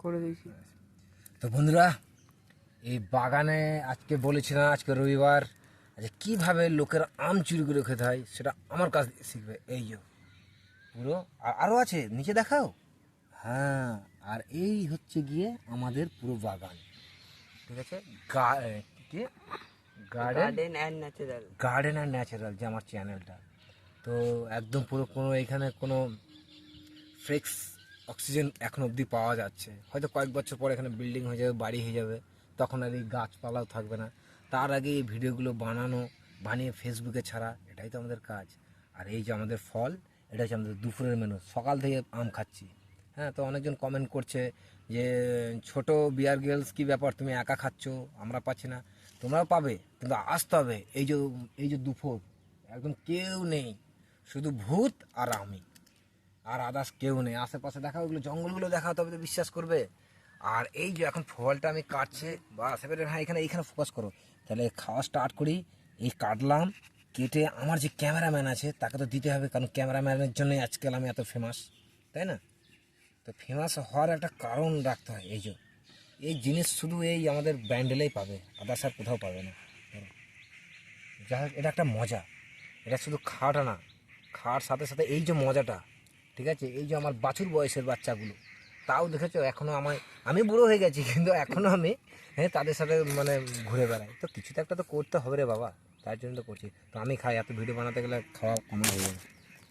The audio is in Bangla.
করে দিয়েছি। তো বন্ধুরা, এই বাগানে আজকে বলেছিলাম আজকে রবিবার, আচ্ছা কীভাবে লোকের আম চুরি করে খেতে হয় সেটা আমার কাছ থেকে শিখবে। এই যে পুরো আরও আছে, নিচে দেখাও। হ্যাঁ, আর এই হচ্ছে গিয়ে আমাদের পুরো বাগান, ঠিক আছে। Garden and natural, garden and natural যে আমার চ্যানেলটা, তো একদম পুরো কোনো এখানে কোনো ফ্রেশ অক্সিজেন এখন অবধি পাওয়া যাচ্ছে। হয়তো কয়েক বছর পর এখানে বিল্ডিং হয়ে যাবে, বাড়ি হয়ে যাবে, তখন আর এই গাছপালাও থাকবে না। তার আগে এই ভিডিওগুলো বানিয়ে ফেসবুকে ছাড়া, এটাই তো আমাদের কাজ। আর এই যে আমাদের ফল, এটা হচ্ছে আমাদের দুপুরের মেনু। সকাল থেকে আম খাচ্ছি। হ্যাঁ, তো অনেকজন কমেন্ট করছে যে ছোট বিয়ার গার্লস কী ব্যাপার, তুমি একা খাচ্ছ, আমরা পাচ্ছি না। তোমরাও পাবে, কিন্তু আসতে হবে। এই যে দুপুর একদম কেউ নেই, শুধু ভূত আর আমি, আর আদার্স কেউ নেই। আশেপাশে দেখা, ওইগুলো জঙ্গলগুলো দেখা, তবে তো বিশ্বাস করবে। আর এই যে এখন ফলটা আমি কাটছে, বা আশেপাশে, হ্যাঁ এইখানে ফোকাস করো, তাহলে খাওয়া স্টার্ট করি। এই কাটলাম, কেটে আমার যে ক্যামেরাম্যান আছে তাকে তো দিতে হবে, কারণ ক্যামেরাম্যানের জন্যই আজকাল আমি এত ফেমাস, তাই না? তো ফেমাস হওয়ার একটা কারণ রাখতে হয়। এই জিনিস শুধু এই আমাদের ব্যান্ডেলেই পাবে, আদার্স আর কোথাও পাবে না। যাই হোক, এটা একটা মজা। এটা শুধু খাওয়াটা না, খাওয়ার সাথে সাথে এই যে মজাটা, ঠিক আছে। এই যে আমার বাছুর বয়সের বাচ্চাগুলো, তাও দেখেছো এখনও আমি বুড়ো হয়ে গেছি, কিন্তু এখনও আমি তাদের সাথে মানে ঘুরে বেড়াই। তো কিছু তো একটা তো করতে হবে রে বাবা, তার জন্য তো করছি। তো আমি খাই, এত ভিডিও বানাতে গেলে খাওয়া কমা হয়ে যাবে।